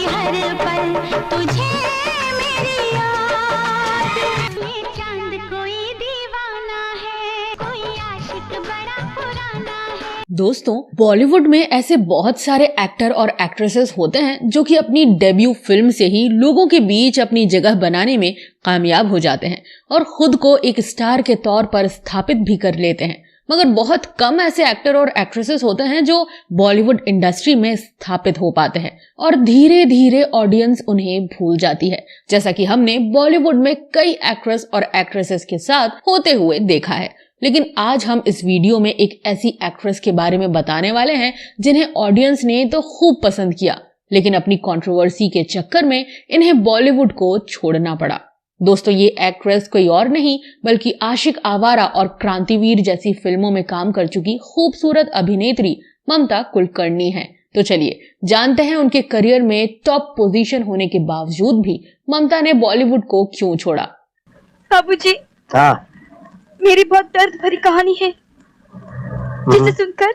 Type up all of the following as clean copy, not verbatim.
हर पल तुझे मेरी याद। ये चांद कोई दीवाना है, कोई आशिक बड़ा पुराना है। दोस्तों, बॉलीवुड में ऐसे बहुत सारे एक्टर और एक्ट्रेसेस होते हैं जो कि अपनी डेब्यू फिल्म से ही लोगों के बीच अपनी जगह बनाने में कामयाब हो जाते हैं और खुद को एक स्टार के तौर पर स्थापित भी कर लेते हैं। मगर बहुत कम ऐसे एक्टर और एक्ट्रेसेस होते हैं जो बॉलीवुड इंडस्ट्री में स्थापित हो पाते हैं और धीरे धीरे ऑडियंस उन्हें भूल जाती है, जैसा कि हमने बॉलीवुड में कई एक्ट्रेस और एक्ट्रेसेस के साथ होते हुए देखा है। लेकिन आज हम इस वीडियो में एक ऐसी एक्ट्रेस के बारे में बताने वाले हैं जिन्हें ऑडियंस ने तो खूब पसंद किया, लेकिन अपनी कंट्रोवर्सी के चक्कर में इन्हें बॉलीवुड को छोड़ना पड़ा। दोस्तों, ये एक्ट्रेस कोई और नहीं बल्कि आशिक आवारा और क्रांतिवीर जैसी फिल्मों में काम कर चुकी खूबसूरत अभिनेत्री ममता कुलकर्णी है। तो चलिए जानते हैं उनके करियर में टॉप पोजीशन होने के बावजूद भी ममता ने बॉलीवुड को क्यों छोड़ा। बाबूजी, हाँ मेरी बहुत दर्द भरी कहानी है जिसे सुनकर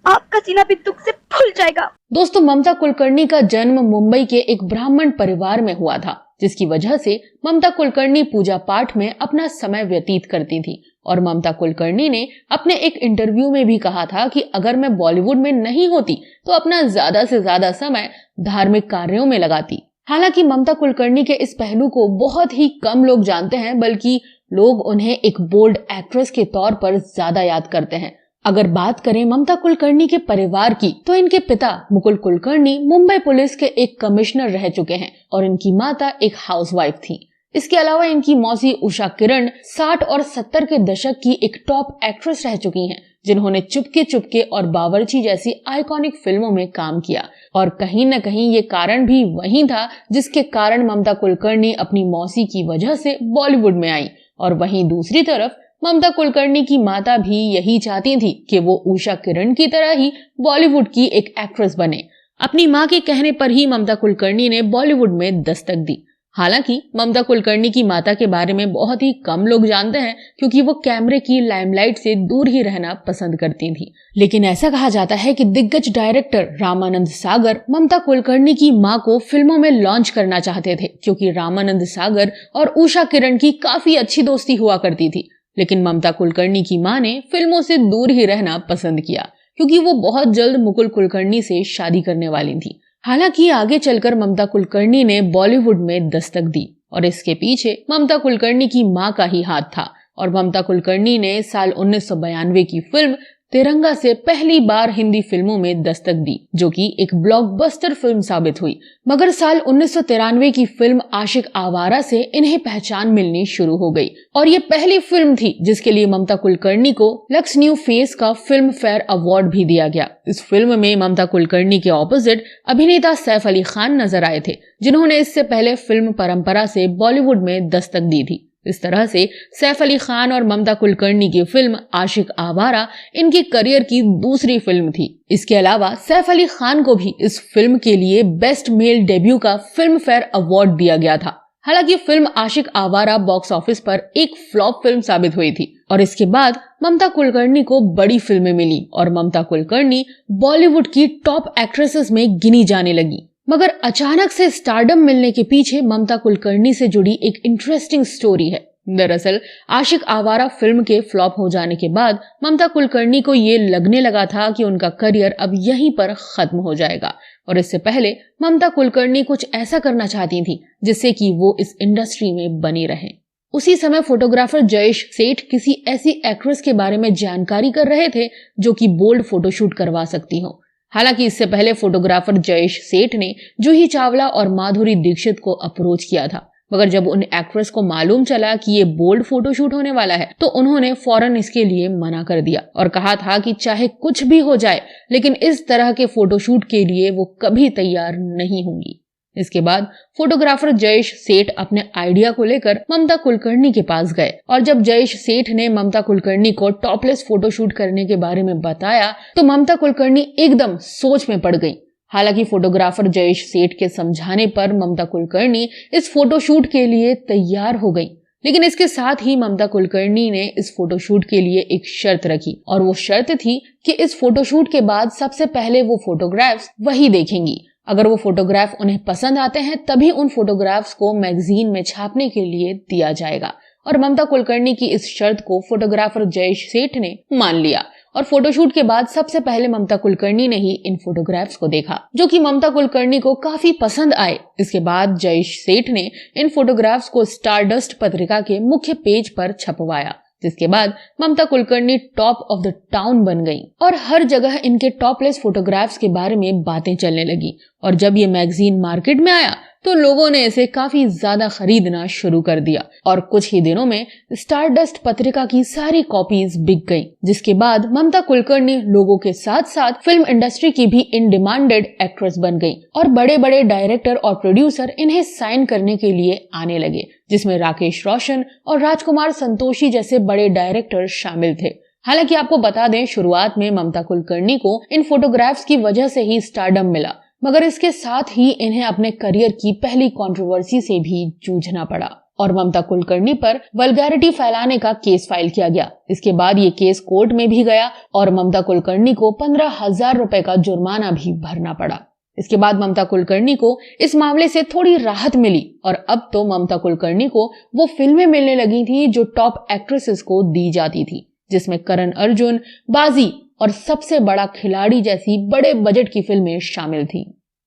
आपका सीना भी दुख से फूल जाएगा। दोस्तों, ममता कुलकर्णी का जन्म मुंबई के एक ब्राह्मण परिवार में हुआ था, जिसकी वजह से ममता कुलकर्णी पूजा पाठ में अपना समय व्यतीत करती थी। और ममता कुलकर्णी ने अपने एक इंटरव्यू में भी कहा था कि अगर मैं बॉलीवुड में नहीं होती तो अपना ज्यादा से ज्यादा समय धार्मिक कार्यों में लगाती। हालांकि ममता कुलकर्णी के इस पहलू को बहुत ही कम लोग जानते हैं, बल्कि लोग उन्हें एक बोल्ड एक्ट्रेस के तौर पर ज्यादा याद करते हैं। अगर बात करें ममता कुलकर्णी के परिवार की, तो इनके पिता मुकुल कुलकर्णी मुंबई पुलिस के एक कमिश्नर रह चुके हैं और इनकी माता एक हाउसवाइफ थी। इसके अलावा इनकी मौसी उषा किरण 60 और 70 के दशक की एक टॉप एक्ट्रेस रह चुकी हैं, जिन्होंने चुपके चुपके और बावर्ची जैसी आइकॉनिक फिल्मों में काम किया। और कहीं न कहीं ये कारण भी वही था जिसके कारण ममता कुलकर्णी अपनी मौसी की वजह से बॉलीवुड में आई। और वहीं दूसरी तरफ ममता कुलकर्णी की माता भी यही चाहती थी कि वो उषा किरण की तरह ही बॉलीवुड की एक एक्ट्रेस बने। अपनी मां के कहने पर ही ममता कुलकर्णी ने बॉलीवुड में दस्तक दी। हालांकि ममता कुलकर्णी की माता के बारे में बहुत ही कम लोग जानते हैं, क्योंकि वो कैमरे की लाइमलाइट से दूर ही रहना पसंद करती थी। लेकिन ऐसा कहा जाता है कि दिग्गज डायरेक्टर रामानंद सागर ममता कुलकर्णी की मां को फिल्मों में लॉन्च करना चाहते थे, क्योंकि रामानंद सागर और उषा किरण की काफी अच्छी दोस्ती हुआ करती थी। लेकिन ममता कुलकर्णी की मां ने फिल्मों से दूर ही रहना पसंद किया, क्योंकि वो बहुत जल्द मुकुल कुलकर्णी से शादी करने वाली थी। हालांकि आगे चलकर ममता कुलकर्णी ने बॉलीवुड में दस्तक दी और इसके पीछे ममता कुलकर्णी की मां का ही हाथ था। और ममता कुलकर्णी ने साल 1992 की फिल्म तिरंगा से पहली बार हिंदी फिल्मों में दस्तक दी, जो कि एक ब्लॉकबस्टर फिल्म साबित हुई। मगर साल 1993 की फिल्म आशिक आवारा से इन्हें पहचान मिलनी शुरू हो गई और ये पहली फिल्म थी जिसके लिए ममता कुलकर्णी को लक्स न्यू फेस का फिल्म फेयर अवार्ड भी दिया गया। इस फिल्म में ममता कुलकर्णी के ऑपोजिट अभिनेता सैफ अली खान नजर आए थे, जिन्होंने इससे पहले फिल्म परंपरा से बॉलीवुड में दस्तक दी थी। इस तरह से सैफ अली खान और ममता कुलकर्णी की फिल्म आशिक आवारा इनके करियर की दूसरी फिल्म थी। इसके अलावा सैफ अली खान को भी इस फिल्म के लिए बेस्ट मेल डेब्यू का फिल्म फेयर अवार्ड दिया गया था। हालांकि फिल्म आशिक आवारा बॉक्स ऑफिस पर एक फ्लॉप फिल्म साबित हुई थी और इसके बाद ममता कुलकर्णी को बड़ी फिल्में मिली और ममता कुलकर्णी बॉलीवुड की टॉप एक्ट्रेसेस में गिनी जाने लगी। मगर अचानक से स्टारडम मिलने के पीछे ममता कुलकर्णी से जुड़ी एक इंटरेस्टिंग स्टोरी है। दरअसल आशिक आवारा फिल्म के फ्लॉप हो जाने के बाद ममता कुलकर्णी को ये लगने लगा था कि उनका करियर अब यहीं पर खत्म हो जाएगा और इससे पहले ममता कुलकर्णी कुछ ऐसा करना चाहती थी जिससे कि वो इस इंडस्ट्री में बनी रहें। उसी समय फोटोग्राफर जयेश सेठ किसी ऐसी एक्ट्रेस के बारे में जानकारी कर रहे थे जो कि बोल्ड फोटोशूट करवा सकती हो। हालांकि इससे पहले फोटोग्राफर जयेश सेठ ने जूही चावला और माधुरी दीक्षित को अप्रोच किया था, मगर जब उन एक्ट्रेस को मालूम चला कि ये बोल्ड फोटोशूट होने वाला है तो उन्होंने फौरन इसके लिए मना कर दिया और कहा था कि चाहे कुछ भी हो जाए लेकिन इस तरह के फोटोशूट के लिए वो कभी तैयार नहीं होंगी। इसके बाद फोटोग्राफर जयेश सेठ अपने आइडिया को लेकर ममता कुलकर्णी के पास गए और जब जयेश सेठ ने ममता कुलकर्णी को टॉपलेस फोटोशूट करने के बारे में बताया तो ममता कुलकर्णी एकदम सोच में पड़ गई। हालांकि फोटोग्राफर जयेश सेठ के समझाने पर ममता कुलकर्णी इस फोटोशूट के लिए तैयार हो गई, लेकिन इसके साथ ही ममता कुलकर्णी ने इस फोटोशूट के लिए एक शर्त रखी और वो शर्त थी कि इस फोटोशूट के बाद सबसे पहले वो फोटोग्राफ्स वही देखेंगी। अगर वो फोटोग्राफ उन्हें पसंद आते हैं तभी उन फोटोग्राफ्स को मैगजीन में छापने के लिए दिया जाएगा। और ममता कुलकर्णी की इस शर्त को फोटोग्राफर जयेश सेठ ने मान लिया और फोटोशूट के बाद सबसे पहले ममता कुलकर्णी ने ही इन फोटोग्राफ्स को देखा, जो कि ममता कुलकर्णी को काफी पसंद आए। इसके बाद जयेश सेठ ने इन फोटोग्राफ्स को स्टारडस्ट पत्रिका के मुख्य पेज पर छपवाया, जिसके बाद Mamta Kulkarni top of the town बन गई और हर जगह इनके टॉपलेस फोटोग्राफ्स के बारे में बातें चलने लगी। और जब ये मैगजीन मार्केट में आया तो लोगों ने इसे काफी ज्यादा खरीदना शुरू कर दिया और कुछ ही दिनों में स्टारडस्ट पत्रिका की सारी कॉपीज बिक गईं, जिसके बाद ममता कुलकर्णी लोगों के साथ साथ फिल्म इंडस्ट्री की भी इन डिमांडेड एक्ट्रेस बन गईं और बड़े बड़े डायरेक्टर और प्रोड्यूसर इन्हें साइन करने के लिए आने लगे, जिसमें राकेश रोशन और राजकुमार संतोषी जैसे बड़े डायरेक्टर शामिल थे। हालांकि आपको बता दें, शुरुआत में ममता कुलकर्णी को इन फोटोग्राफ्स की वजह से ही स्टारडम मिला, मगर इसके साथ ही इन्हें अपने करियर की पहली कंट्रोवर्सी से भी जूझना पड़ा और ममता कुलकर्णी पर वल्गैरिटी फैलाने का केस फाइल किया गया। इसके बाद ये केस कोर्ट में भी गया और ममता कुलकर्णी को 15,000 रुपए का जुर्माना भी भरना पड़ा। इसके बाद ममता कुलकर्णी को इस मामले से थोड़ी राहत मिली और अब तो ममता कुलकर्णी को वो फिल्में मिलने लगी थी जो टॉप एक्ट्रेसेस को दी जाती थी, जिसमें करण अर्जुन, बाजी और सबसे बड़ा खिलाड़ी जैसी बड़े बजट की फिल्में शामिल थीं।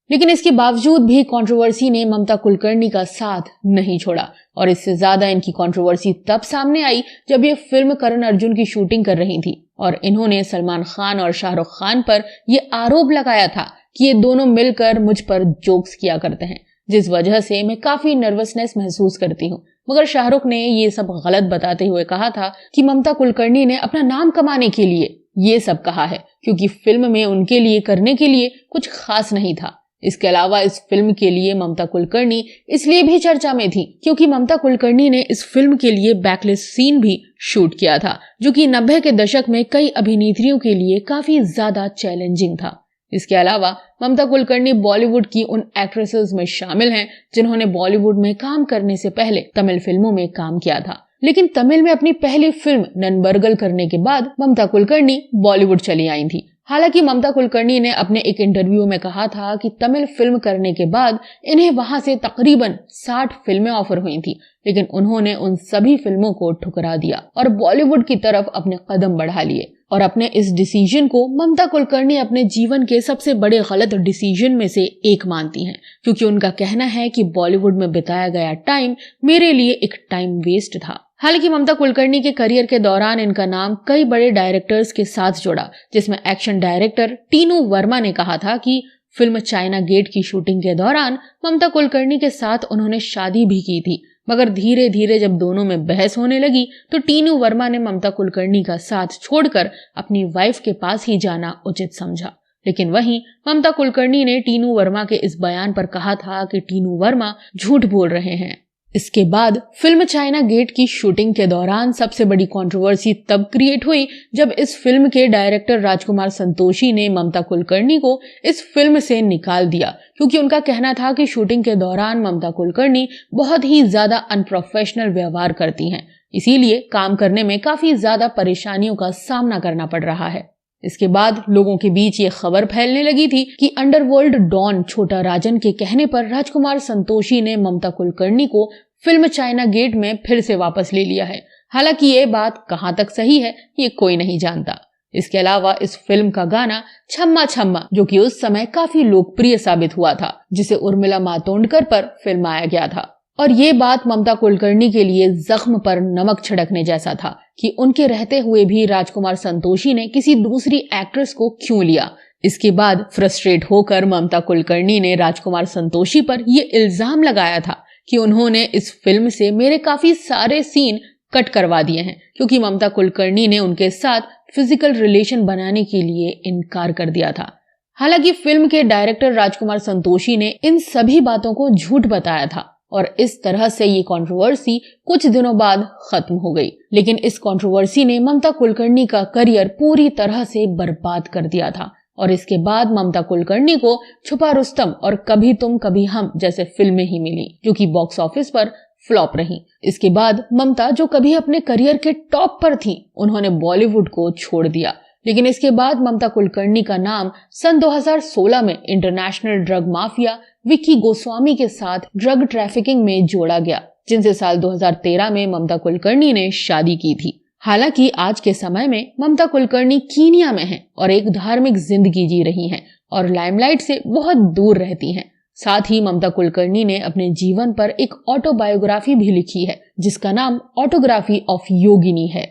लेकिन इसके बावजूद भी कंट्रोवर्सी ने ममता कुलकर्णी का साथ नहीं छोड़ा और इससे ज्यादा इनकी कंट्रोवर्सी तब सामने आई जब ये फिल्म करण अर्जुन की शूटिंग कर रही थी और इन्होंने सलमान खान और शाहरुख खान पर ये आरोप लगाया था कि ये दोनों मिलकर मुझ पर जोक्स किया करते हैं, जिस वजह से मैं काफी नर्वसनेस महसूस करती हूँ। मगर शाहरुख ने ये सब गलत बताते हुए कहा था कि ममता कुलकर्णी ने अपना नाम कमाने के लिए ये सब कहा है, क्योंकि फिल्म में उनके लिए करने के लिए कुछ खास नहीं था। इसके अलावा इस फिल्म के लिए ममता कुलकर्णी इसलिए भी चर्चा में थी क्योंकि ममता कुलकर्णी ने इस फिल्म के लिए बैकलेस सीन भी शूट किया था, जो कि 90 के दशक में कई अभिनेत्रियों के लिए काफी ज्यादा चैलेंजिंग था। इसके अलावा ममता कुलकर्णी बॉलीवुड की उन एक्ट्रेसेस में शामिल हैं जिन्होंने बॉलीवुड में काम करने से पहले तमिल फिल्मों में काम किया था, लेकिन तमिल में अपनी पहली फिल्म ननबर्गल करने के बाद ममता कुलकर्णी बॉलीवुड चली आई थी। हालांकि ममता कुलकर्णी ने अपने एक इंटरव्यू में कहा था कि तमिल फिल्म करने के बाद इन्हें वहां से तकरीबन 60 फिल्में ऑफर हुई थी, लेकिन उन्होंने उन सभी फिल्मों को ठुकरा दिया और बॉलीवुड की तरफ अपने कदम बढ़ा लिए। और अपने इस डिसीजन को ममता कुलकर्णी अपने जीवन के सबसे बड़े गलत डिसीजन में से एक मानती हैं, क्योंकि उनका कहना है कि बॉलीवुड में बिताया गया टाइम मेरे लिए एक टाइम वेस्ट था। हालांकि ममता कुलकर्णी के करियर के दौरान इनका नाम कई बड़े डायरेक्टर्स के साथ जुड़ा, जिसमें एक्शन डायरेक्टर टीनू वर्मा ने कहा था कि फिल्म चाइना गेट की शूटिंग के दौरान ममता कुलकर्णी के साथ उन्होंने शादी भी की थी, मगर धीरे धीरे जब दोनों में बहस होने लगी तो टीनू वर्मा ने ममता कुलकर्णी का साथ छोड़कर अपनी वाइफ के पास ही जाना उचित समझा। लेकिन वहीं ममता कुलकर्णी ने टीनू वर्मा के इस बयान पर कहा था कि टीनू वर्मा झूठ बोल रहे हैं। इसके बाद फिल्म चाइना गेट की शूटिंग के दौरान सबसे बड़ी कंट्रोवर्सी तब क्रिएट हुई जब इस फिल्म के डायरेक्टर राजकुमार संतोषी ने ममता कुलकर्णी को इस फिल्म से निकाल दिया, क्योंकि उनका कहना था कि शूटिंग के दौरान ममता कुलकर्णी बहुत ही ज्यादा अनप्रोफेशनल व्यवहार करती हैं, इसीलिए काम करने में काफी ज्यादा परेशानियों का सामना करना पड़ रहा है। इसके बाद लोगों के बीच ये खबर फैलने लगी थी कि अंडरवर्ल्ड डॉन छोटा राजन के कहने पर राजकुमार संतोषी ने ममता कुलकर्णी को फिल्म चाइना गेट में फिर से वापस ले लिया है। हालांकि ये बात कहां तक सही है ये कोई नहीं जानता। इसके अलावा इस फिल्म का गाना छम्मा छम्मा, जो कि उस समय काफी लोकप्रिय साबित हुआ था, जिसे उर्मिला मातोंडकर पर फिल्माया गया था। और ये बात ममता कुलकर्णी के लिए जख्म पर नमक छिड़कने जैसा था कि उनके रहते हुए भी राजकुमार संतोषी ने किसी दूसरी एक्ट्रेस को क्यों लिया। इसके बाद फ्रस्ट्रेट होकर ममता कुलकर्णी ने राजकुमार संतोषी पर ये इल्जाम लगाया था कि उन्होंने इस फिल्म से मेरे काफी सारे सीन कट करवा दिए हैं, क्योंकि ममता कुलकर्णी ने उनके साथ फिजिकल रिलेशन बनाने के लिए इनकार कर दिया था। हालांकि फिल्म के डायरेक्टर राजकुमार संतोषी ने इन सभी बातों को झूठ बताया था और इस तरह से ये कंट्रोवर्सी कुछ दिनों बाद खत्म हो गई। लेकिन इस कंट्रोवर्सी ने ममता कुलकर्णी का करियर पूरी तरह से बर्बाद कर दिया था और इसके बाद ममता कुलकर्णी को छुपा रुस्तम और कभी तुम कभी हम जैसे फिल्में ही मिली, जो कि बॉक्स ऑफिस पर फ्लॉप रही। इसके बाद ममता, जो कभी अपने करियर के टॉप पर थी, उन्होंने बॉलीवुड को छोड़ दिया। लेकिन इसके बाद ममता कुलकर्णी का नाम सन 2016 में international drug mafia Vicky Goswami के साथ ड्रग ट्रैफिकिंग में जोड़ा गया, जिनसे साल 2013 में ममता कुलकर्णी ने शादी की थी। हालांकि आज के समय में ममता कुलकर्णी कीनिया में हैं और एक धार्मिक जिंदगी जी रही हैं और लाइमलाइट से बहुत दूर रहती हैं। साथ ही ममता कुलकर्णी ने अपने जीवन पर एक ऑटोबायोग्राफी भी लिखी है, जिसका नाम ऑटोग्राफी ऑफ योगिनी है।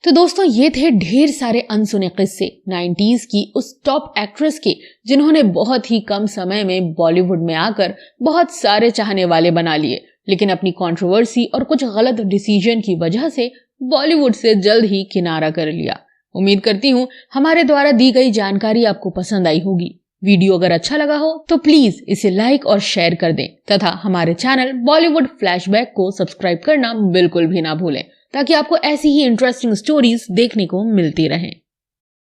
तो दोस्तों, ये थे ढेर सारे अनसुने किस्से 90s की उस टॉप एक्ट्रेस के, जिन्होंने बहुत ही कम समय में बॉलीवुड में आकर बहुत सारे चाहने वाले बना लिए, लेकिन अपनी कंट्रोवर्सी और कुछ गलत डिसीजन की वजह से बॉलीवुड से जल्द ही किनारा कर लिया। उम्मीद करती हूँ हमारे द्वारा दी गई जानकारी आपको पसंद आई होगी। वीडियो अगर अच्छा लगा हो तो प्लीज इसे लाइक और शेयर कर दें तथा हमारे चैनल बॉलीवुड फ्लैशबैक को सब्सक्राइब करना बिल्कुल भी ना भूलें, ताकि आपको ऐसी ही इंटरेस्टिंग स्टोरीज देखने को मिलती रहें।